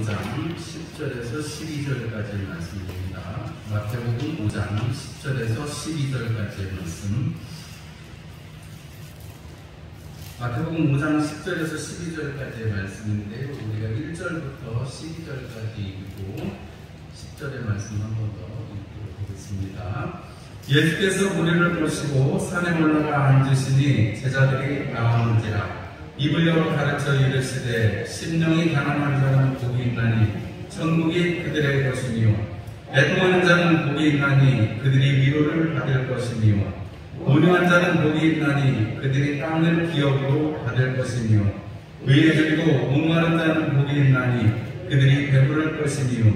5장 10절에서 12절까지의 말씀입니다. 마태복음 5장 10절에서 12절까지의 말씀. 마태복음 5장 10절에서 12절까지의 말씀인데 우리가 1절부터 12절까지 읽고 10절의 말씀 한 번 더 읽도록 하겠습니다. 예수께서 무리를 보시고 산에 올라가 앉으시니 제자들이 나오는지라. 입을 열어 가르쳐 이르시되 심령이 가난한 자는 복이 있나니 천국이 그들의 것이니요 애통하는 자는 복이 있나니 그들이 위로를 받을 것이니요 온유한 자는 복이 있나니 그들이 땅을 기업으로 받을 것이니요 의에 들고 목마른 자는 복이 있나니 그들이 배부를 것이니요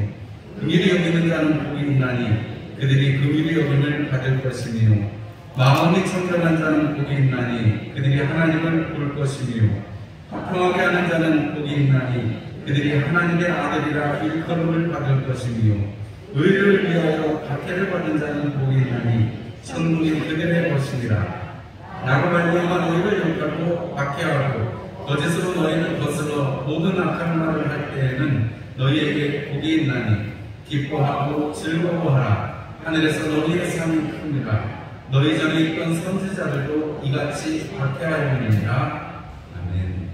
긍휼히 여기는 자는 복이 있나니 그들이 긍휼히 여김을 받을 것이니요 마음이 청결한 자는 복이 있나니 그들이 하나님을 볼 것이니요 평하게 하는 자는 복이 있나니 그들이 하나님의 아들이라 일컬음을 받을 것이니요 의를 위하여 박해를 받은 자는 복이 있나니 천국이 그들의 것이니라. 나로 말미암아 너희를 욕하고 박해하고 거짓으로 너희를 거슬러 모든 악한 말을 할 때에는 너희에게 복이 있나니 기뻐하고 즐거워하라. 하늘에서 너희의 상이 큽니다. 너희 전에 있던 선지자들도 이같이 박해하였느니라. 아멘.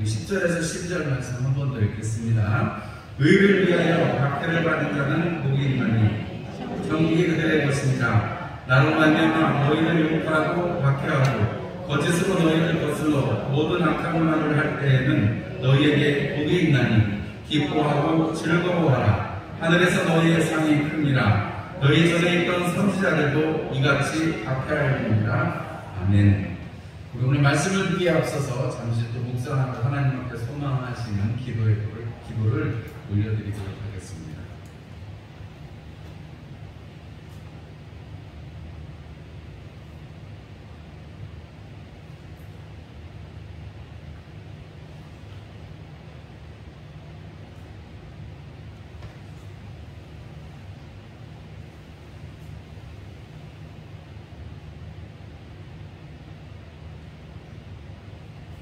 10절에서 12절 말씀 한 번 더 읽겠습니다. 의를 위하여 박해를 받은 자는 복이 있나니 천국이 그들의 것이니라. 나로 말미암아 너희를 욕하고 박해하고 거짓으로 너희를 거슬러 모든 악한 말을 할 때에는 너희에게 복이 있나니 기뻐하고 즐거워하라. 하늘에서 너희의 상이 큽니다. 너희 전에 있던 선지자들도 이같이 박해하였느니라. 아멘. 우리 오늘 말씀을 듣기에 앞서서 잠시 또 묵상하고 하나님 앞에 소망하시는 기도를 올려드리도록 하겠습니다.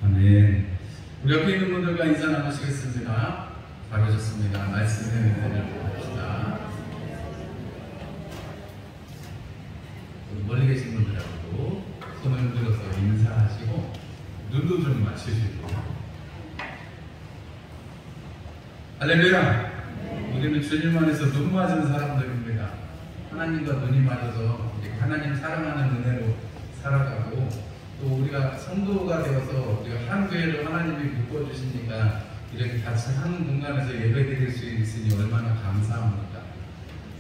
아멘. 우리 옆에 있는 분들과 인사 나누시겠습니다. 잘하셨습니다. 말씀의 은혜를 구합시다. 멀리 계신 분들하고 손을 들어서 인사하시고 눈도 좀 맞추시고. 할렐루야. 우리는 주님 안에서 눈 맞은 사람들입니다. 하나님과 눈이 맞아서 하나님 사랑하는 은혜로 살아가고 또 우리가 성도가 되어서 우리가 한 교회로 하나님이 묶어주시니까 이렇게 같이 한 공간에서 예배드릴 수 있으니 얼마나 감사합니다.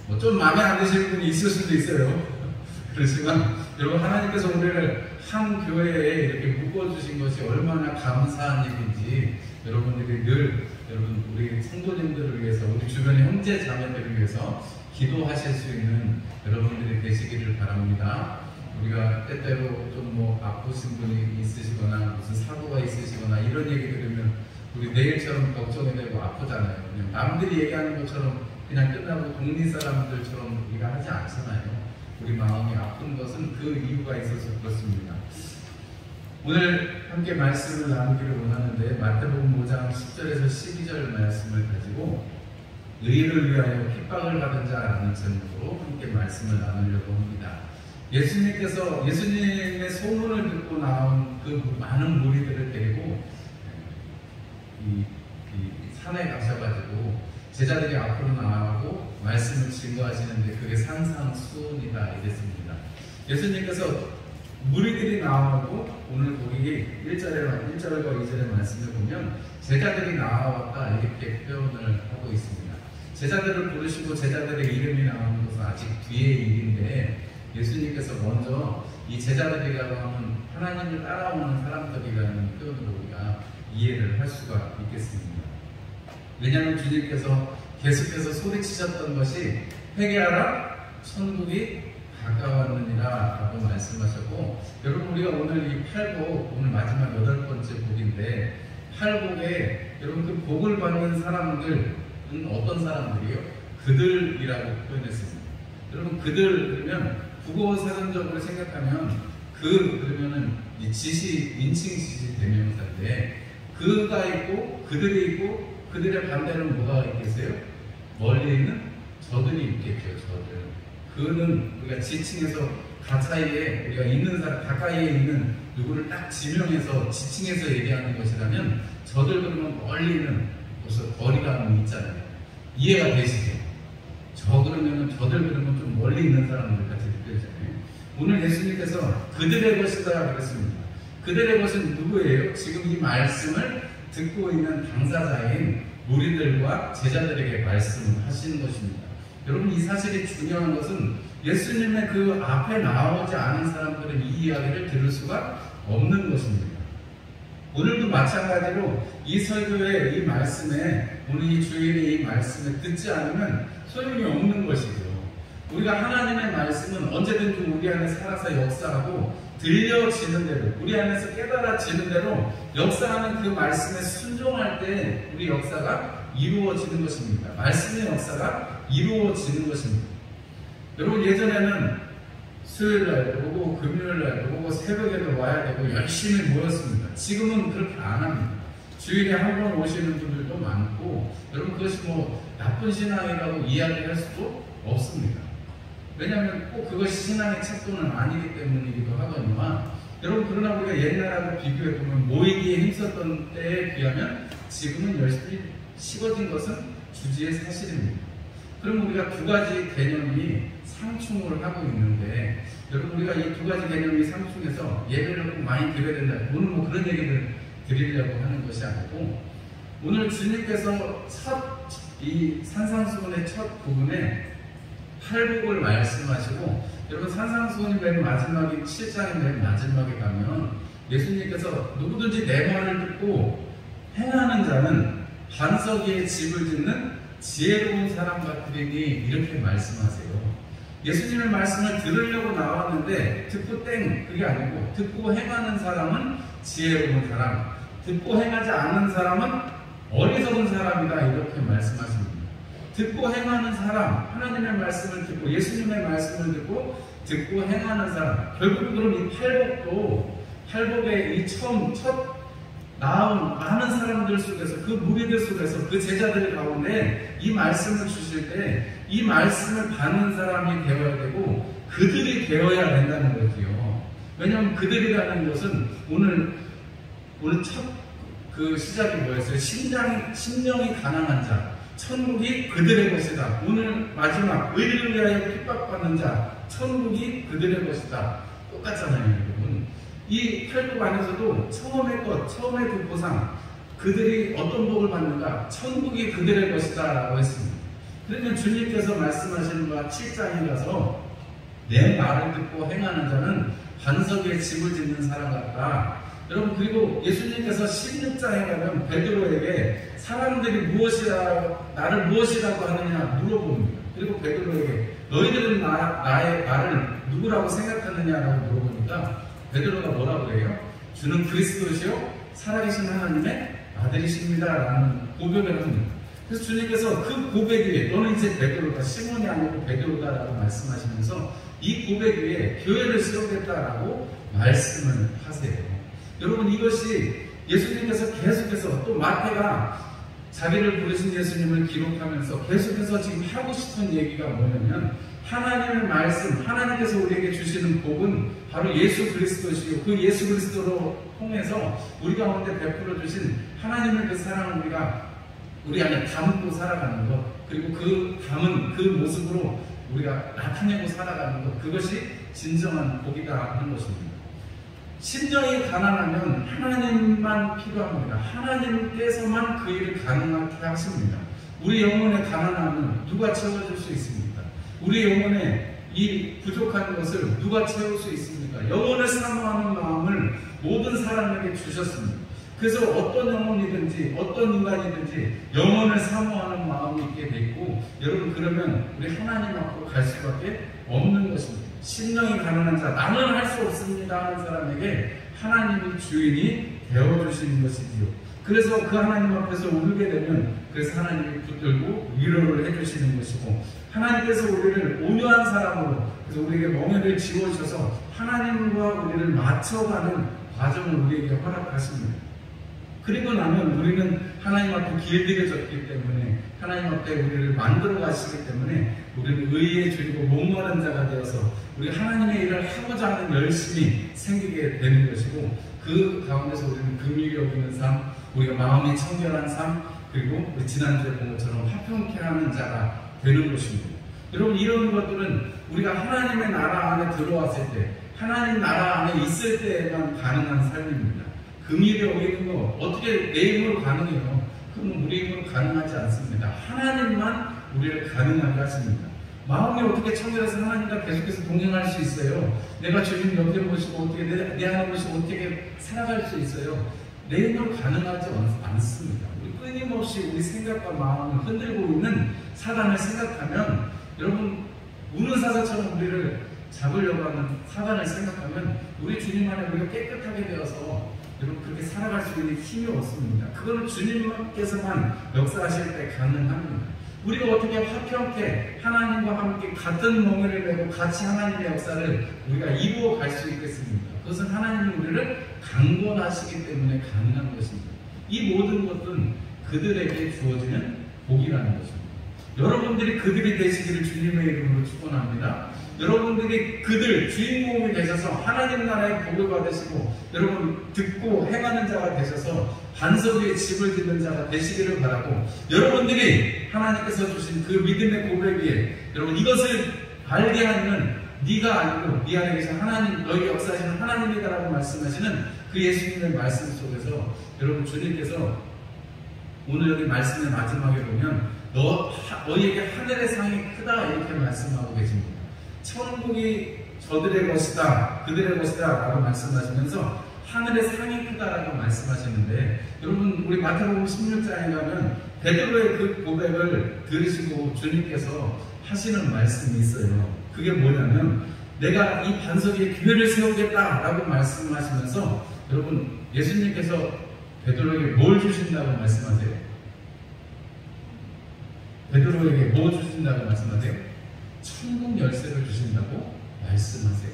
뭐 좀 마음에 안 드실 분이 있을 수도 있어요. 그렇지만 여러분 하나님께서 우리를 한 교회에 이렇게 묶어주신 것이 얼마나 감사한 일인지 여러분들이 늘 여러분 우리 성도님들을 위해서 우리 주변의 형제 자매들을 위해서 기도하실 수 있는 여러분들이 되시기를 바랍니다. 우리가 때때로 좀 뭐 아프신 분이 있으시거나 무슨 사고가 있으시거나 이런 얘기 들으면 우리 내일처럼 걱정이 되고 아프잖아요. 그냥 남들이 얘기하는 것처럼 그냥 끝나고 동네 사람들처럼 우리가 하지 않잖아요. 우리 마음이 아픈 것은 그 이유가 있어서 그렇습니다. 오늘 함께 말씀을 나누기를 원하는데 마태복음 5장 10절에서 12절 말씀을 가지고 의를 위하여 핍박을 받은 자라는 제목으로 함께 말씀을 나누려고 합니다. 예수님의 소문을 듣고 나온 그 많은 무리들을 데리고 이 산에 가셔가지고 제자들이 앞으로 나가고 말씀을 증거하시는데 그게 산상수훈이다 이랬습니다. 예수님께서 무리들이 나와고 오늘 거기 1절과 2절의 말씀을 보면 제자들이 나왔다 이렇게 표현을 하고 있습니다. 제자들을 부르시고 제자들의 이름이 나오는 것은 아직 뒤의 일인데 예수님께서 먼저 이 제자들이라고 하면 하나님을 따라오는 사람들이라는 표현으로 우리가 이해를 할 수가 있겠습니다. 왜냐하면 주님께서 계속해서 소리치셨던 것이 회개하라 천국이 가까웠느니라 라고 말씀하셨고 여러분 우리가 오늘 이 팔복 오늘 마지막 8번째 복인데 팔복에 여러분 그 복을 받는 사람들은 어떤 사람들이요? 그들이라고 표현했습니다. 여러분 그들 그러면 국어 사전적으로 생각하면 그러면은 인칭 지시 대명사인데 그가 있고 그들이 있고 그들의 반대는 뭐가 있겠어요? 멀리 있는 저들이 있겠죠. 저들. 그는 우리가 지칭해서 가까이에 우리가 있는 사람, 가까이에 있는 누구를 딱 지명해서 지칭해서 얘기하는 것이라면 저들 그러면 멀리 있는 무슨 거리가 있잖아요. 이해가 되시죠? 저 그러면 저들 그러면 좀 멀리 있는 사람들 같이 느껴지잖아요. 오늘 예수님께서 그들의 것이다 그랬습니다. 그들의 것은 누구예요? 지금 이 말씀을 듣고 있는 당사자인 무리들과 제자들에게 말씀을 하시는 것입니다. 여러분, 이 사실이 중요한 것은 예수님의 그 앞에 나오지 않은 사람들은 이 이야기를 들을 수가 없는 것입니다. 오늘도 마찬가지로 이 설교의 이 말씀에, 오늘 이 주일의 이 말씀을 듣지 않으면 소용이 없는 것이죠. 우리가 하나님의 말씀은 언제든지 우리 안에 살아서 역사하고 들려지는 대로, 우리 안에서 깨달아지는 대로 역사하는 그 말씀에 순종할 때 우리 역사가 이루어지는 것입니다. 말씀의 역사가 이루어지는 것입니다. 여러분, 예전에는 수요일날도 오고 금요일날도 오고 새벽에도 와야 되고 열심히 모였습니다. 지금은 그렇게 안 합니다. 주일에 한 번 오시는 분들도 많고, 여러분 그것이 뭐 나쁜 신앙이라고 이야기할 수도 없습니다. 왜냐하면 꼭 그것이 신앙의 척도는 아니기 때문이기도 하거니와, 여러분 그러나 우리가 옛날하고 비교해보면 모이기에 힘썼던 때에 비하면 지금은 열심히 식어진 것은 주지의 사실입니다. 그럼 우리가 두 가지 개념이 상충을 하고 있는데, 여러분 우리가 이 두 가지 개념이 상충해서 예배를 꼭 많이 드려야 된다, 오늘 뭐 그런 얘기를 드리려고 하는 것이 아니고, 오늘 주님께서 이 산상수훈의 첫 부분에 팔복을 말씀하시고, 여러분 산상수훈이 맨 마지막에 7장의 맨 마지막에 가면 예수님께서 누구든지 내 말을 듣고 행하는 자는 반석 위에 집을 짓는 지혜로운 사람 같으리니 이렇게 말씀하세요. 예수님의 말씀을 들으려고 나왔는데 듣고 땡, 그게 아니고 듣고 행하는 사람은 지혜로운 사람, 듣고 행하지 않는 사람은 어리석은 사람이다, 이렇게 말씀하십니다. 듣고 행하는 사람, 하나님의 말씀을 듣고 예수님의 말씀을 듣고 행하는 사람, 결국 그럼 이 팔복의 이 첫 나온 많은 사람들 속에서, 그 무리들 속에서, 그 제자들 가운데 이 말씀을 주실 때 이 말씀을 받는 사람이 되어야 되고 그들이 되어야 된다는 거지요. 왜냐하면 그들이라는 것은 오늘 첫 그 시작이 뭐였어요? 심령이 가난한 자, 천국이 그들의 것이다. 오늘 마지막 의를 위하여 핍박받는 자, 천국이 그들의 것이다. 똑같잖아요, 여러분. 이 팔복 안에서도 처음의 그 보상, 그들이 어떤 복을 받는가? 천국이 그들의 것이다 라고 했습니다. 그러면 주님께서 말씀하시는 바가 7장에 가서 내 말을 듣고 행하는 자는 반석 위에 집을 짓는 사람 같다. 여러분, 그리고 예수님께서 16장에 가면 베드로에게 사람들이 나를 무엇이라고 하느냐 물어봅니다. 그리고 베드로에게 너희들은 나의 말을 누구라고 생각하느냐라고 물어보니까 베드로가 뭐라고 해요? 주는 그리스도시요 살아계신 하나님의 아들이십니다 라는 고백을 합니다. 그래서 주님께서 그 고백 위에, 너는 이제 베드로다, 시몬이 아니고 베드로다 라고 말씀하시면서 이 고백 위에 교회를 세우겠다라고 말씀을 하세요. 여러분, 이것이 예수님께서 계속해서, 또 마태가 자기를 부르신 예수님을 기록하면서 계속해서 지금 하고 싶은 얘기가 뭐냐면, 하나님의 말씀, 하나님께서 우리에게 주시는 복은 바로 예수 그리스도시고, 그 예수 그리스도로 통해서 우리 가운데 베풀어 주신 하나님의 그 사랑을 우리 안에 담고 살아가는 것, 그리고 그 담은 그 모습으로 우리가 나타내고 살아가는 것, 그것이 진정한 복이다 하는 것입니다. 심령이 가난하면 하나님만 필요합니다. 하나님께서만 그 일을 가능하게 하십니다. 우리 영혼의 가난함은 누가 채워줄 수 있습니까? 우리 영혼의 이 부족한 것을 누가 채울 수 있습니까? 영혼을 사모하는 마음을 모든 사람에게 주셨습니다. 그래서 어떤 영혼이든지 어떤 인간이든지 영혼을 사모하는 마음이 있게 돼 있고, 여러분 그러면 우리 하나님 앞으로 갈 수밖에 없는 것입니다. 심령이 가난한 자, 나는 할 수 없습니다 하는 사람에게 하나님이 주인이 되어주시는 것이지요. 그래서 그 하나님 앞에서 울게 되면, 그래서 하나님이 붙들고 위로를 해주시는 것이고, 하나님께서 우리를 온유한 사람으로, 그래서 우리에게 멍에를 지워주셔서 하나님과 우리를 맞춰가는 과정을 우리에게 허락하십니다. 그리고 나면 우리는 하나님 앞에 길들여졌기 때문에, 하나님 앞에 우리를 만들어 가시기 때문에 우리는 의에 줄이고 목마른 자가 되어서 우리 하나님의 일을 하고자 하는 열심이 생기게 되는 것이고, 그 가운데서 우리는 긍휼히 여기는 삶, 우리가 마음이 청결한 삶, 그리고 우리 지난주에 본 것처럼 화평케 하는 자가 되는 것입니다. 여러분, 이런 것들은 우리가 하나님의 나라 안에 들어왔을 때, 하나님 나라 안에 있을 때에만 가능한 삶입니다. 긍휼히 여기는 거 어떻게 내 힘으로 가능해요? 그건 우리 힘으로 가능하지 않습니다. 하나님만 우리를 가능하게 하십니다. 마음이 어떻게 청결해서 하나님과 계속해서 동행할 수 있어요? 내가 주님 옆에 모시고 어떻게 내 안에 모시고 어떻게 살아갈 수 있어요? 내 힘으로 가능하지 않습니다. 우리 끊임없이 우리 생각과 마음을 흔들고 있는 사단을 생각하면, 여러분, 우는 사자처럼 우리를 잡으려고 하는 사단을 생각하면 우리 주님 안에 우리가 깨끗하게 되어서 여러분 그렇게 살아갈 수 있는 힘이 없습니다. 그거는 주님께서만 역사하실 때 가능합니다. 우리가 어떻게 화평케 하나님과 함께 같은 멍에를 메고 같이 하나님의 역사를 우리가 이루어 갈 수 있겠습니까? 그것은 하나님이 우리를 강권하시기 때문에 가능한 것입니다. 이 모든 것은 그들에게 주어지는 복이라는 것입니다. 여러분들이 그들이 되시기를 주님의 이름으로 축원합니다. 여러분들이 그들 주인공이 되셔서 하나님 나라의 복을 받으시고, 여러분 듣고 행하는 자가 되셔서 반석 위에 집을 짓는 자가 되시기를 바라고, 여러분들이 하나님께서 주신 그 믿음의 고백 위에 여러분 이것을 알게 하는 네가 아니고 네 안에 계신 하나님, 너희 역사하시는 하나님이다라고 말씀하시는 그 예수님의 말씀 속에서 여러분 주님께서 오늘 여기 말씀의 마지막에 보면 너희에게 하늘의 상이 크다 이렇게 말씀하고 계십니다. 천국이 저들의 것이다, 그들의 것이다 라고 말씀하시면서 하늘의 상이 크다라고 말씀하시는데, 여러분 우리 마태복음 16장에 가면 베드로의 그 고백을 들으시고 주님께서 하시는 말씀이 있어요. 그게 뭐냐면, 내가 이 반석 위에 교회를 세우겠다 라고 말씀하시면서, 여러분 예수님께서 베드로에게 뭘 주신다고 말씀하세요? 베드로에게 뭐 주신다고 말씀하세요? 천국 열쇠를 주신다고 말씀하세요.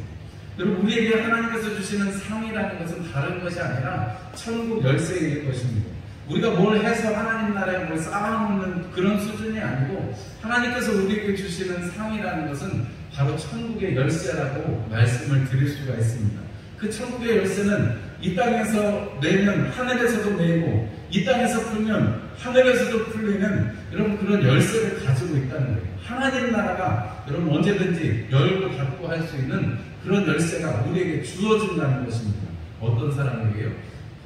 여러분 우리에게 하나님께서 주시는 상이라는 것은 다른 것이 아니라 천국 열쇠일 것입니다. 우리가 뭘 해서 하나님 나라에 뭘 쌓아놓는 그런 수준이 아니고, 하나님께서 우리에게 주시는 상이라는 것은 바로 천국의 열쇠라고 말씀을 드릴 수가 있습니다. 그 천국의 열쇠는 이 땅에서 내면 하늘에서도 내고, 이 땅에서 풀면 하늘에서도 풀리는 여러분 그런 열쇠를 가지고 있다는 거예요. 하나님 나라가 여러분 언제든지 열고 닫고 할 수 있는 그런 열쇠가 우리에게 주어진다는 것입니다. 어떤 사람에게요?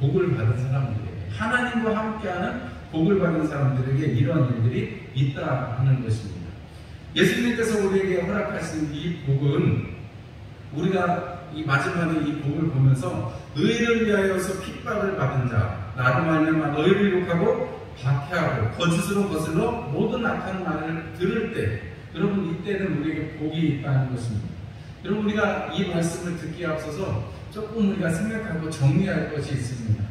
복을 받은 사람들에게, 하나님과 함께하는 복을 받은 사람들에게 이러한 일들이 있다 하는 것입니다. 예수님께서 우리에게 허락하신 이 복은, 우리가 이 마지막에 이 복을 보면서 의를 위하여서 핍박을 받은 자, 나로 말미암아 너희를 욕하고 박해하고 거짓으로 거슬러 모든 악한 말을 들을 때, 여러분 이때는 우리에게 복이 있다는 것입니다. 여러분 우리가 이 말씀을 듣기에 앞서서 조금 우리가 생각하고 정리할 것이 있습니다.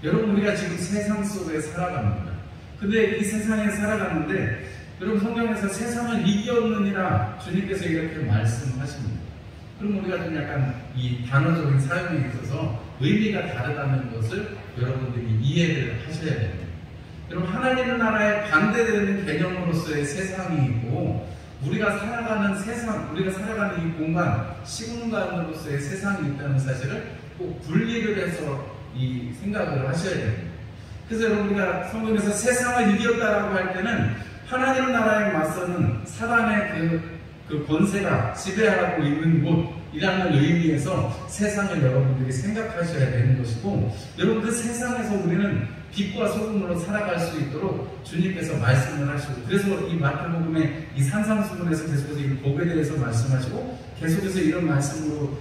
여러분 우리가 지금 세상 속에 살아갑니다. 근데 이 세상에 살아가는데, 여러분 성경에서 세상을 이기었느니라 주님께서 이렇게 말씀하십니다. 그럼 우리가 좀 약간 이 단어적인 사용에 있어서 의미가 다르다는 것을 여러분들이 이해를 하셔야 됩니다. 여러분 하나님 나라에 반대되는 개념으로서의 세상이 있고, 우리가 살아가는 세상, 우리가 살아가는 이 공간, 시공간으로서의 세상이 있다는 사실을 꼭 분리를 해서 이 생각을 하셔야 됩니다. 그래서 여러분 우리가 성경에서 세상을 이겼다라고 할 때는 하나님 나라에 맞서는 사단의 그 권세가 지배하고 있는 곳이라는 의미에서 세상을 여러분들이 생각하셔야 되는 것이고, 여러분 그 세상에서 우리는 빛과 소금으로 살아갈 수 있도록 주님께서 말씀을 하시고, 그래서 이 마태복음의 이 산상수훈에서 계속해서 이 복에 대해서 말씀하시고, 계속해서 이런 말씀으로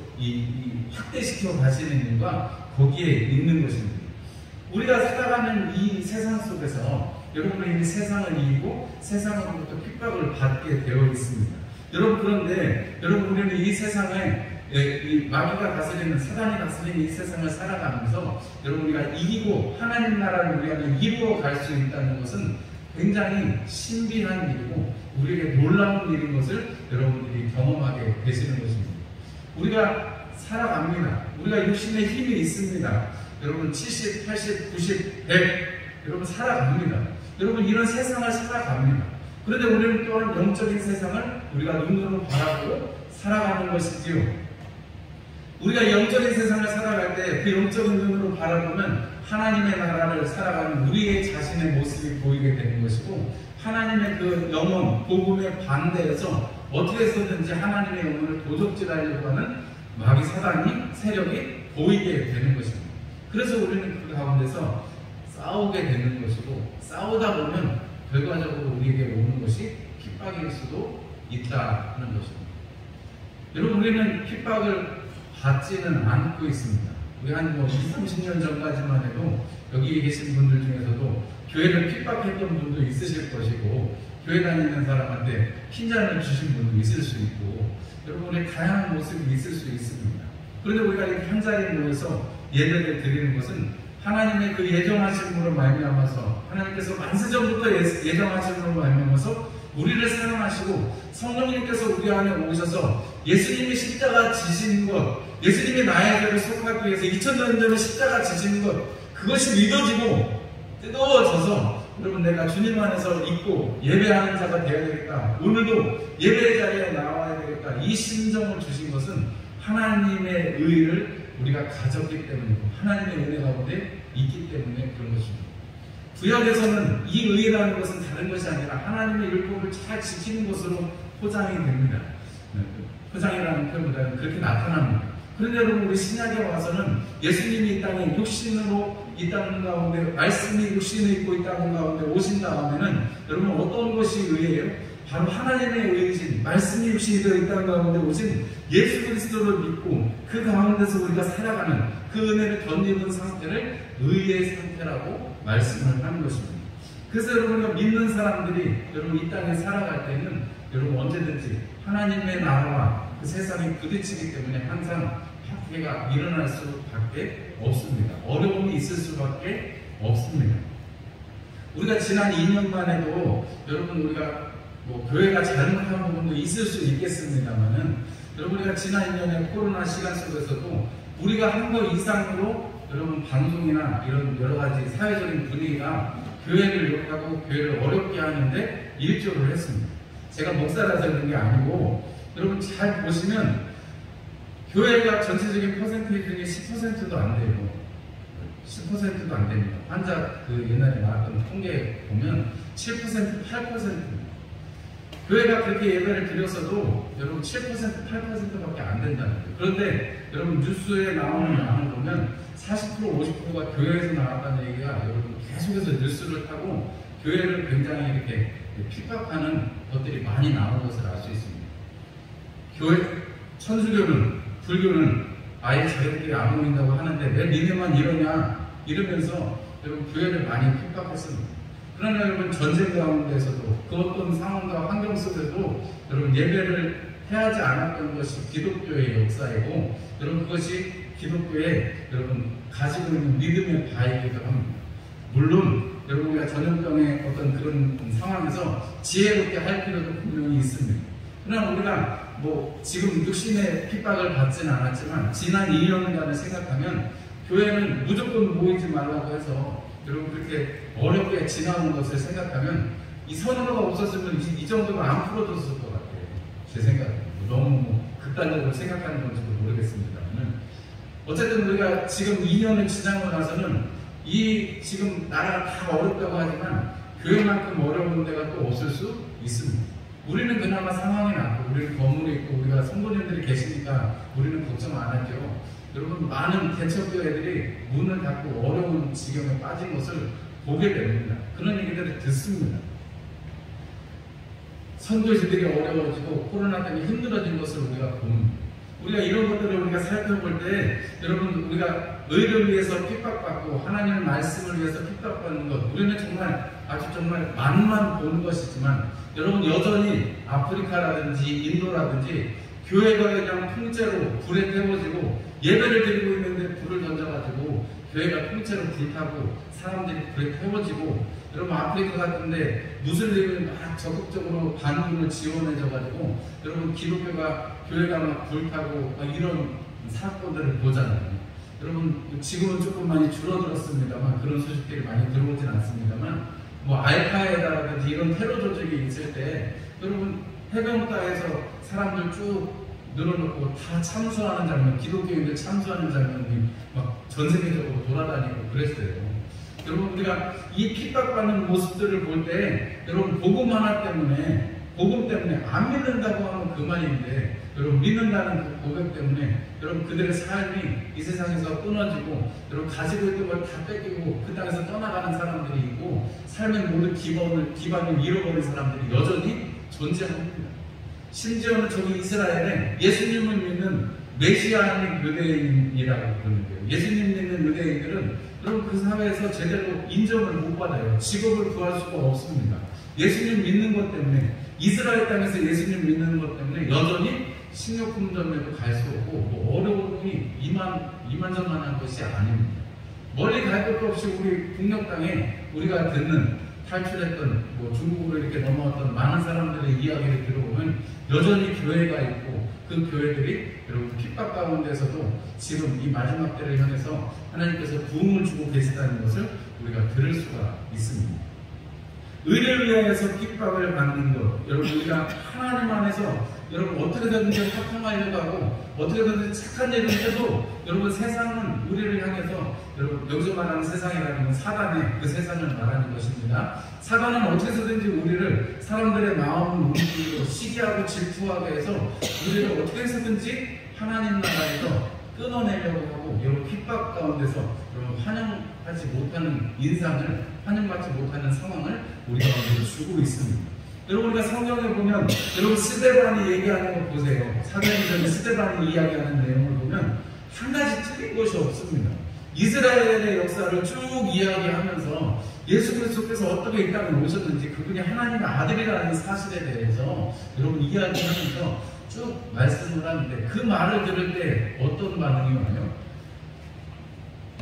확대시켜 가시는 이유가 거기에 있는 것입니다. 우리가 살아가는 이 세상 속에서 여러분은 이미 세상을 이기고 세상으로부터 핍박을 받게 되어 있습니다. 여러분 그런데 여러분 우리는 이 세상에 이 마귀가 다스리는, 사단이 다스리는 이 세상을 살아가면서 여러분 우리가 이기고 하나님 나라를 우리 안에 이루어 갈 수 있다는 것은 굉장히 신비한 일이고 우리에게 놀라운 일인 것을 여러분들이 경험하게 되시는 것입니다. 우리가 살아갑니다. 우리가 육신에 힘이 있습니다. 여러분 70, 80, 90, 100 여러분 살아갑니다. 여러분 이런 세상을 살아갑니다. 그런데 우리는 또한 영적인 세상을 우리가 눈으로 바라보고 살아가는 것이지요. 우리가 영적인 세상을 살아갈 때 그 영적인 눈으로 바라보면 하나님의 나라를 살아가는 우리의 자신의 모습이 보이게 되는 것이고, 하나님의 그 영혼, 복음에 반대해서 어떻게 해서든지 하나님의 영혼을 도적질하려고 하는 마귀 사단이 세력이 보이게 되는 것입니다. 그래서 우리는 그 가운데서 싸우게 되는 것이고, 싸우다 보면 결과적으로 우리에게 오는 것이 핍박일 수도 있다는 것입니다. 여러분, 우리는 핍박을 받지는 않고 있습니다. 우리 한 20, 30년 전까지만 해도 여기 계신 분들 중에서도 교회를 핍박했던 분도 있으실 것이고, 교회 다니는 사람한테 핀잔을 주신 분도 있을 수 있고, 여러분의 다양한 모습이 있을 수 있습니다. 그런데 우리가 이렇게 한 자리에 모여서 예배를 드리는 것은 하나님의 그 예정하심으로 말미암아서, 하나님께서 만세전부터 예정하심으로 말미암아서 우리를 사랑하시고 성령님께서 우리 안에 오셔서 예수님이 십자가 지신 것, 예수님이 나의 죄를 속하기 위해서 2000년 전에 십자가 지신 것, 그것이 믿어지고 뜨거워져서 여러분 내가 주님 안에서 있고 예배하는 자가 되어야 되겠다, 오늘도 예배의 자리에 나와야 되겠다, 이 심정을 주신 것은 하나님의 의를 우리가 가졌기 때문이고 하나님의 은혜 가운데 있기 때문에 그런 것입니다. 구약에서는 이 의라는 것은 다른 것이 아니라 하나님의 율법을 잘 지키는 것으로 포장이 됩니다. 포장이라는 표현보다는 그렇게 나타납니다. 그런데 여러분, 우리 신약에 와서는 예수님이 이 땅에 육신으로 이 땅 가운데, 말씀이 육신을 입고 이 땅 가운데 오신 다음에는 여러분 어떤 것이 의예요? 바로 하나님의 의이신, 말씀이 육신이 되어 이 땅 가운데 오신 예수 그리스도를 믿고 그 가운데서 우리가 살아가는 그 은혜를 덧입은 상태를 의의 상태라고 말씀을 하는 것입니다. 그래서 여러분, 우리가 믿는 사람들이 여러분 이 땅에 살아갈 때는 여러분 언제든지 하나님의 나라와 그 세상이 부딪히기 때문에 항상 학회가 일어날 수밖에 없습니다. 어려움이 있을 수밖에 없습니다. 우리가 지난 2년만 해도 여러분 우리가 교회가 잘못한 부분도 있을 수 있겠습니다만은, 여러분 우리가 지난 2년의 코로나 시간 속에서도 우리가 한 거 이상으로 여러분 방송이나 이런 여러 가지 사회적인 분위기가 교회를 욕하고 교회를 어렵게 하는데 일조를 했습니다. 제가 목사라서 그런 게 아니고, 여러분 잘 보시면 교회가 전체적인 퍼센테이지 중에 10%도 안 돼요. 10%도 안 됩니다. 환자 그 옛날에 나왔던 통계 보면 7%, 8%입니다. 교회가 그렇게 예배를 드렸어도 여러분 7%, 8%밖에 안 된다는 거예요. 그런데 여러분 뉴스에 나오는 양을 보면 40%, 50%가 교회에서 나왔다는 얘기가 여러분 계속해서 뉴스를 타고 교회를 굉장히 이렇게 핍박하는 것들이 많이 나오는 것을 알 수 있습니다. 교회, 천주교는, 불교는 아예 자기들끼리 안 모인다고 하는데 왜 니네만 이러냐 이러면서 여러분 교회를 많이 핍박했습니다. 그러나 여러분 전쟁 가운데서도 그 어떤 상황과 환경 속에도 여러분 예배를 해야지 않았던 것이 기독교의 역사이고, 여러분 그것이 기독교의 여러분 가지고 있는 믿음의 바이기도 합니다. 물론 여러분 우리가 전염병의 어떤 그런 상황에서 지혜롭게 할 필요도 분명히 있습니다. 그러나 우리가 지금 육신의 핍박을 받지는 않았지만 지난 2년간을 생각하면 교회는 무조건 모이지 말라고 해서 여러분 그렇게 어렵게 지나온 것을 생각하면 이 선거가 없었으면 이 정도가 안 풀어졌을 것 같아요. 제 생각에 너무 극단적으로 생각하는 건지도 모르겠습니다만, 어쨌든 우리가 지금 2년을 지나고 나서는 이 지금 나라가 다 어렵다고 하지만 교회만큼 어려운 데가 또 없을 수 있습니다. 우리는 그나마 상황이 낫고 우리는 건물이 있고 우리가 성도님들이 계시니까 우리는 걱정 안 하죠. 여러분 많은 개척교회들이 문을 닫고 어려운 지경에 빠진 것을 보게 됩니다. 그런 얘기들을 듣습니다. 선교지들이 어려워지고 코로나 때문에 힘들어진 것을 우리가 봅니다. 우리가 이런 것들을 우리가 살펴볼 때 여러분 우리가 의를 위해서 핍박받고 하나님의 말씀을 위해서 핍박받는 것, 우리는 정말 아주 정말 맛만 보는 것이지만 여러분 여전히 아프리카라든지 인도라든지 교회가 그냥 통째로 불에 태워지고 예배를 드리고 있는데 불을 던져가지고 교회가 통째로 불타고 사람들이 불에 태워지고, 여러분 아프리카 같은데 무슬림을 막 적극적으로 반군을 지원해줘가지고 여러분 기독교가 교회가 막 불타고 이런 사건들을 보잖아요. 여러분 지금은 조금 많이 줄어들었습니다만 그런 소식들이 많이 들어오진 않습니다만 뭐 알카에다라든지 이런 테러 조직이 있을 때 여러분 해변가에서 사람들 쭉 늘어놓고 다 참수하는 장면, 기독교인들 참수하는 장면이 막 전 세계적으로 돌아다니고 그랬어요. 여러분 우리가 이 핍박받는 모습들을 볼 때 여러분 복음 하나 때문에 안 믿는다고 하면 그만인데 여러분 믿는다는 그 고백 때문에 여러분 그들의 삶이 이 세상에서 끊어지고 여러분 가지고 있던 걸 다 뺏기고 그 땅에서 떠나가는 사람들이 있고 삶의 모든 기반을 잃어버린 사람들이 여전히 존재합니다. 심지어는 저기 이스라엘에 예수님을 믿는 메시아인 유대인이라고 그러는데요. 예수님 믿는 유대인들은 여러분 그 사회에서 제대로 인정을 못 받아요. 직업을 구할 수가 없습니다. 예수님 믿는 것 때문에 이스라엘 땅에서 예수님 믿는 것 때문에 여전히 식료품점에도 갈 수 없고 뭐 어려움이 이만저만한 것이 아닙니다. 멀리 갈 것도 없이 우리 북녘 땅에 우리가 듣는 탈출했던 뭐 중국으로 이렇게 넘어왔던 많은 사람들의 이야기를 들어보면 여전히 교회가 있고 그 교회들이 여러분 핍박 가운데서도 지금 이 마지막 때를 향해서 하나님께서 부흥을 주고 계시다는 것을 우리가 들을 수가 있습니다. 의를 위하여서 핍박을 받는 것, 여러분 우리가 하나님 안에서 여러분 어떻게든지 합당하려고 하고 어떻게든지 착한 일을 해도 여러분 세상은 우리를 향해서 여러분 여기서 말하는 세상이라는 건 사단의 그 세상을 말하는 것입니다. 사단은 어떻게 해서든지 우리를 사람들의 마음을 움직이고 시기하고 질투하게 해서 우리를 어떻게 해서든지 하나님 나라에서 끊어내려고 하고 여러분 핍박 가운데서 여러분 환영하지 못하는 인상을 환영받지 못하는 상황을 우리가 주고 있습니다. 여러분 우리가 성경에 보면 여러분 스데반이 얘기하는 거 보세요. 사도행전에 스데반이 이야기하는 내용을 보면 한 가지 틀린 것이 없습니다. 이스라엘의 역사를 쭉 이야기하면서 예수 그리스도께서 어떻게 이 땅에 오셨는지 그분이 하나님의 아들이라는 사실에 대해서 여러분 이야기하면서 쭉 말씀을 하는데 그 말을 들을 때 어떤 반응이 와요?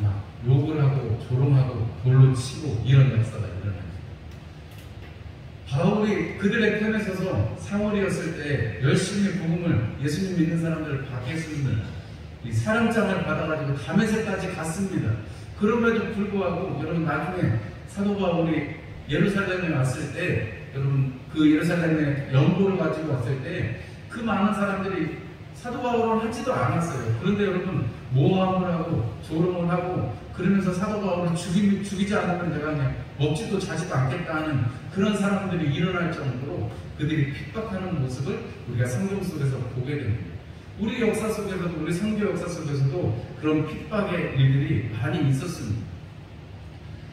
막 욕을 하고 조롱하고 돌로 치고 이런 역사가 일어나요. 바울이 그들의 편에 서서 사월이었을 때 열심히 복음을 예수님 믿는 사람들을 받겠습니다. 이 사령장을 받아가지고 다메섹까지 갔습니다. 그럼에도 불구하고 여러분 나중에 사도 바울이 예루살렘에 왔을 때 여러분 그 예루살렘에 연고를 가지고 왔을 때 그 많은 사람들이 사도 바울을 하지도 않았어요. 그런데 여러분 모함을 하고 조롱을 하고 그러면서 사도 바울을 죽이지 않으면 내가 그냥 먹지도 자지도 않겠다 하는 그런 사람들이 일어날 정도로 그들이 핍박하는 모습을 우리가 성경 속에서 보게 됩니다. 우리 역사 속에서도 우리 선교 역사 속에서도 그런 핍박의 일들이 많이 있었습니다.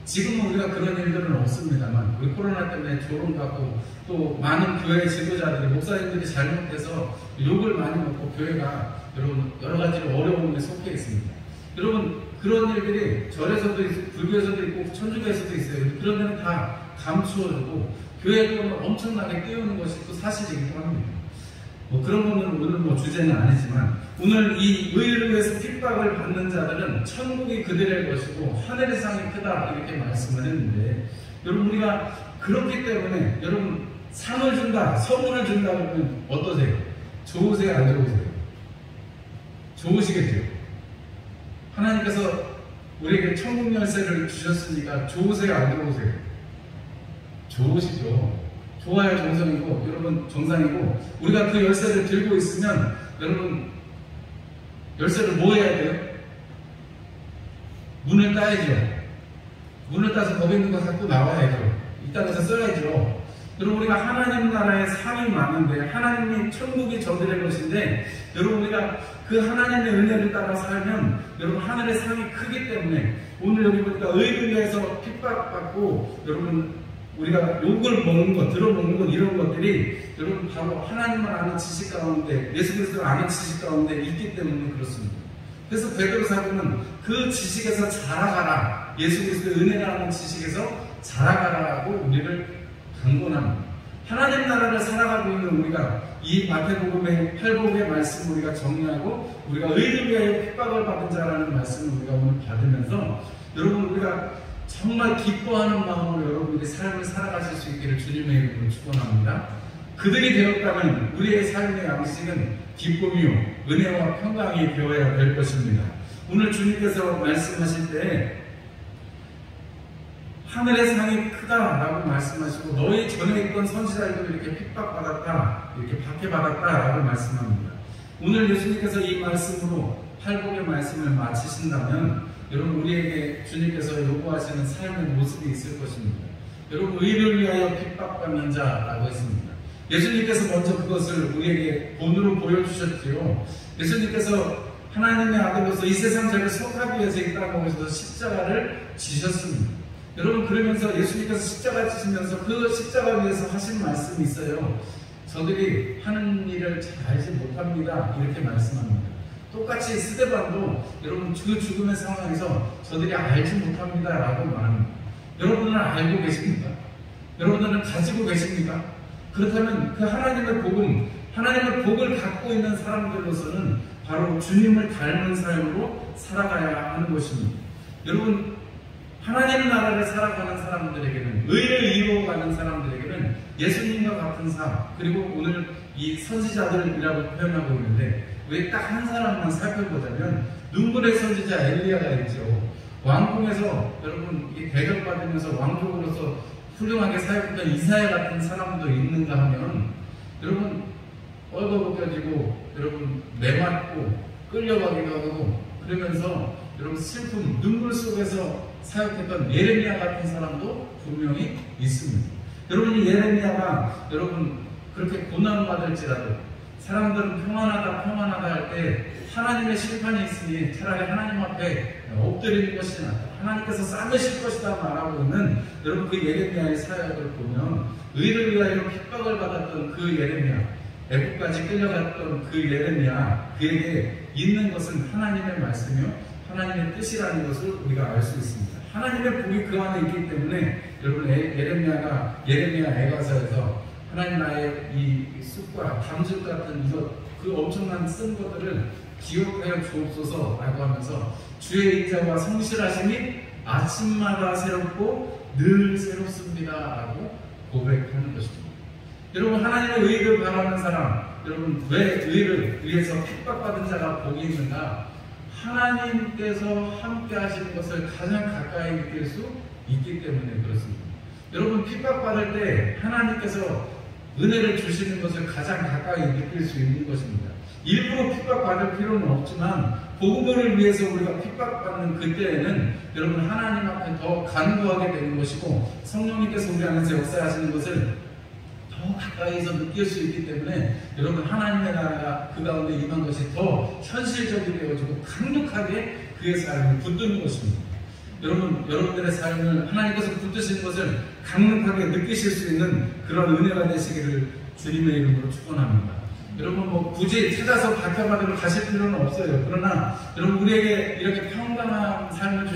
지금은 우리가 그런 일들은 없습니다만 우리 코로나 때문에 조롱받고 또 많은 교회 지도자들이 목사님들이 잘못해서 욕을 많이 먹고 교회가 여러분 여러 가지로 어려움에 속해 있습니다. 여러분 그런 일들이 절에서도 있고 불교에서도 있고 천주교에서도 있어요. 그런 데는 다 감추어주고 교회 돈을 엄청나게 띄우는 것이 또 사실이기도 합니다. 뭐 그런 거는 오늘 뭐 주제는 아니지만 오늘 이 의를 위해서 핍박을 받는 자들은 천국이 그들의 것이고 하늘의 상이 크다 이렇게 말씀을 했는데 여러분 우리가 그렇기 때문에 여러분 상을 준다 선물을 준다 그러면 어떠세요? 좋으세요? 안 좋으세요? 좋으시겠죠? 하나님께서 우리에게 천국 열쇠를 주셨으니까 좋으세요? 안 좋으세요? 좋으시죠? 좋아야 정상이고 여러분 정상이고 우리가 그 열쇠를 들고 있으면 여러분 열쇠를 뭐 해야 돼요? 문을 따야죠. 문을 따서 거기 있는 거 갖고 나와야죠. 이 땅에서 써야죠. 여러분 우리가 하나님 나라의 상이 많은데 하나님이 천국이 저들의 것인데 여러분 우리가 그 하나님의 은혜를 따라 살면 여러분 하늘의 상이 크기 때문에 오늘 여기 보니까 의를 위해서 핍박받고 여러분 우리가 욕을 먹는 것, 들어먹는 것 이런 것들이 여러분 바로 하나님을 아는 지식 가운데 예수 그리스도를 아는 지식 가운데 있기 때문에 그렇습니다. 그래서 베드로 사도는 그 지식에서 자라가라 예수 그리스도의 은혜를 아는 지식에서 자라가라고 우리를 강권합니다. 하나님 나라를 살아가고 있는 우리가 이 마태복음의 팔복의 말씀을 우리가 정리하고 우리가 의를 위하여 핍박을 받은 자라는 말씀을 우리가 오늘 받으면서 여러분 우리가 정말 기뻐하는 마음으로 여러분들이 삶을 살아가실 수 있기를 주님의 이름으로 축원합니다. 그들이 되었다면 우리의 삶의 양식은 기쁨이요 은혜와 평강이 되어야 될 것입니다. 오늘 주님께서 말씀하실 때 하늘의 상이 크다라고 말씀하시고 너희 전에 있던 선지자들도 이렇게 핍박받았다, 이렇게 박해받았다라고 말씀합니다. 오늘 예수님께서 이 말씀으로 팔복의 말씀을 마치신다면 여러분 우리에게 주님께서 요구하시는 삶의 모습이 있을 것입니다. 여러분 의를 위하여 핍박받는 자라고 했습니다. 예수님께서 먼저 그것을 우리에게 본으로 보여주셨지요. 예수님께서 하나님의 아들로서 이 세상 죄를 속하기 위해서 이 땅에 오셔서 십자가를 지셨습니다. 여러분 그러면서 예수님께서 십자가 지시면서 그 십자가 위에서 하신 말씀이 있어요. 저들이 하는 일을 잘 알지 못합니다. 이렇게 말씀합니다. 똑같이 스데반도 여러분 그 죽음의 상황에서 저들이 알지 못합니다 라고 말합니다. 여러분은 알고 계십니까? 여러분들은 가지고 계십니까? 그렇다면 그 하나님의 복음, 하나님의 복을 갖고 있는 사람들로서는 바로 주님을 닮은 삶으로 살아가야 하는 것입니다. 여러분 하나님 나라를 살아가는 사람들에게는, 의를 이루어가는 사람들에게는 예수님과 같은 삶, 그리고 오늘 이 선지자들이라고 표현하고 있는데 왜 딱 한 사람만 살펴보자면 눈물의 선지자 엘리야가 있죠. 왕궁에서 여러분 이 대접받으면서 왕족으로서 훌륭하게 사역했던 이사야 같은 사람도 있는가 하면 여러분 얼거벗겨지고 여러분 매맞고 끌려가기도 하고 그러면서 여러분 슬픔, 눈물 속에서 사역했던 예레미야 같은 사람도 분명히 있습니다. 여러분 이 예레미야가 여러분 그렇게 고난받을지라도 사람들은 평안하다 할 때 하나님의 심판이 있으니 차라리 하나님 앞에 엎드리는 것이 낫다. 하나님께서 싸매실 것이다 말하고 있는 여러분 그 예레미야의 사역을 보면 의를 위하여 핍박을 받았던 그 예레미야, 애국까지 끌려갔던 그 예레미야, 그에게 있는 것은 하나님의 말씀이요 하나님의 뜻이라는 것을 우리가 알 수 있습니다. 하나님의 복이 그 안에 있기 때문에 여러분 예레미야 애가서에서 하나님 나의 이 쑥과 담즙 같은 이것 그 엄청난 쓴 것들을 기억하여 주옵소서라고 하면서 주의 인자와 성실하심이 아침마다 새롭고 늘 새롭습니다라고 고백하는 것입니다. 여러분 하나님의 의를 바라는 사람, 여러분 왜 의를 위해서 핍박받은 자가 복이 있는가? 하나님께서 함께 하시는 것을 가장 가까이 느낄 수 있기 때문에 그렇습니다. 여러분 핍박받을 때 하나님께서 은혜를 주시는 것을 가장 가까이 느낄 수 있는 것입니다. 일부러 핍박받을 필요는 없지만 복음을 위해서 우리가 핍박받는 그때에는 여러분 하나님 앞에 더 간구하게 되는 것이고 성령님께서 우리 안에서 역사하시는 것을 더 가까이서 느낄 수 있기 때문에 여러분 하나님의 나라가 그 가운데 임한 것이 더 현실적이 되어지고 강력하게 그의 삶을 붙드는 것입니다. 여러분들의 삶을 하나님께서 붙드시는 것을 강력하게 느끼실 수 있는 그런 은혜가 되시기를 주님의 이름으로 축원합니다. 여러분 굳이 찾아서 박혀받으러 가실 필요는 없어요. 그러나 여러분 우리에게 이렇게 평안한 삶을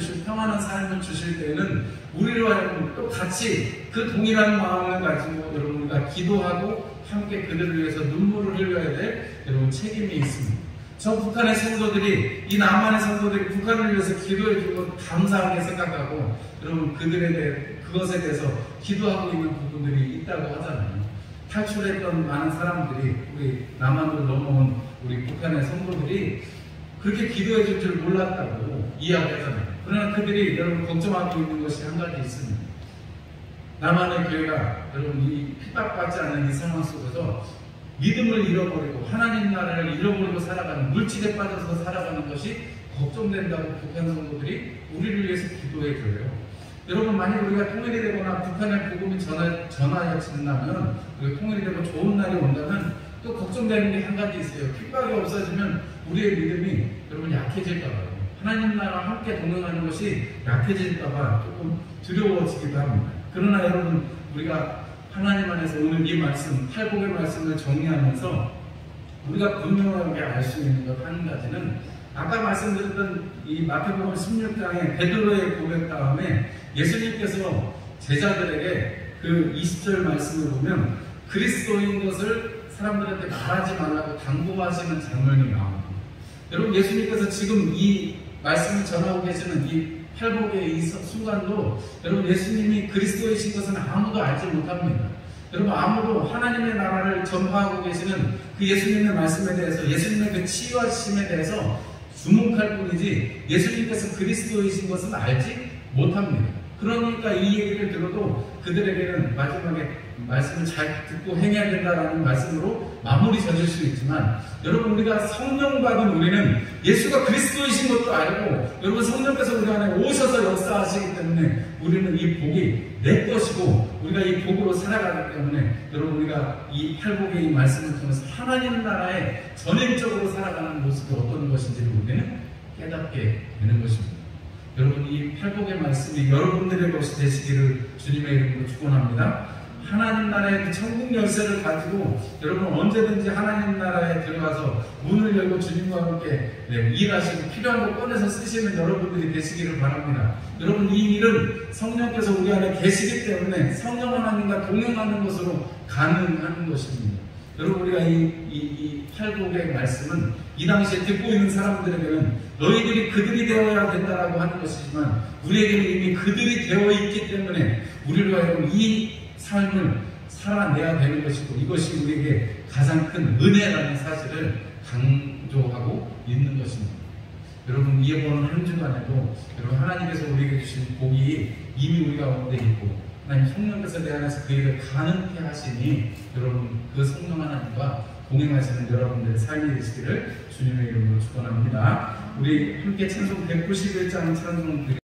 주실 때에는 우리로 하여금 또 같이 그 동일한 마음을 가지고 여러분 우리가 기도하고 함께 그들을 위해서 눈물을 흘려야 될 여러분 책임이 있습니다. 저 북한의 성도들이 이 남한의 성도들이 북한을 위해서 기도해주고 감사하게 생각하고 여러분 그것에 대해서 기도하고 있는 부분들이 있다고 하잖아요. 탈출했던 많은 사람들이 우리 남한으로 넘어온 우리 북한의 성도들이 그렇게 기도해 줄 줄 몰랐다고 이야기하잖아요. 그러나 그들이 여러분 걱정하고 있는 것이 한 가지 있습니다. 남한의 교회가 여러분 이 핍박받지 않는 이 상황 속에서 믿음을 잃어버리고 하나님 나라를 잃어버리고 살아가는 물질에 빠져서 살아가는 것이 걱정된다고 북한 성도들이 우리를 위해서 기도해 줘요. 여러분 만약 우리가 통일이 되거나 북한의 복음이 전하여진다면 우리가 통일이 되고 좋은 날이 온다면 또 걱정되는 게 한 가지 있어요. 핍박이 없어지면 우리의 믿음이 여러분 약해질까 봐요. 하나님 나라와 함께 동행하는 것이 약해질까 봐 조금 두려워지기도 합니다. 그러나 여러분 우리가 하나님 안에서 오늘 이 말씀, 팔복의 말씀을 정리하면서 우리가 분명하게 알 수 있는 것 한 가지는 아까 말씀드렸던 이 마태복음 16장의 베드로의 고백 다음에 예수님께서 제자들에게 그 20절 말씀을 보면 그리스도인 것을 사람들한테 말하지 말라고 당부하시는 장면이 나옵니다. 여러분 예수님께서 지금 이 말씀을 전하고 계시는 이 팔복의 이 순간도 여러분 예수님이 그리스도이신 것은 아무도 알지 못합니다. 여러분 아무도 하나님의 나라를 전파하고 계시는 그 예수님의 말씀에 대해서 예수님의 그 치유하심에 대해서 주목할 뿐이지 예수님께서 그리스도이신 것은 알지 못합니다. 그러니까 이 얘기를 들어도 그들에게는 마지막에 말씀을 잘 듣고 행해야 된다라는 말씀으로 마무리 져질 수 있지만, 여러분, 우리가 성령 받은 우리는 예수가 그리스도이신 것도 알고, 여러분, 성령께서 우리 안에 오셔서 역사하시기 때문에 우리는 이 복이 내 것이고 우리가 이 복으로 살아가기 때문에, 여러분, 우리가 이 팔복의 이 말씀을 통해서 하나님 나라에 전행적으로 살아가는 모습이 어떤 것인지를 우리는 깨닫게 되는 것입니다. 여러분, 이 팔복의 말씀이 여러분들의 것이 되시기를 주님의 이름으로 축원합니다. 하나님 나라의 그 천국 열쇠를 가지고 여러분 언제든지 하나님 나라에 들어가서 문을 열고 주님과 함께 일하시고 필요한 거 꺼내서 쓰시는 여러분들이 되시기를 바랍니다. 여러분, 이 일은 성령께서 우리 안에 계시기 때문에 성령 하나님과 동행하는 것으로 가능한 것입니다. 여러분, 우리가 이 팔복의 말씀은 이 당시에 듣고 있는 사람들에게는 너희들이 그들이 되어야 된다라고 하는 것이지만, 우리에게는 이미 그들이 되어 있기 때문에 우리로 하여금 이 삶을 살아내야 되는 것이고, 이것이 우리에게 가장 큰 은혜라는 사실을 강조하고 있는 것입니다. 여러분, 이번 한 주간에도 여러분 하나님께서 우리에게 주신 복이 이미 우리 가운데 있고, 하나님 성령께서 내 안에서 그 일을 가능케 하시니, 여러분 그 성령 하나님과 동행하시는 여러분들의 삶이 되시기를 주님의 이름으로 축원합니다. 우리 함께 찬송 191장 찬송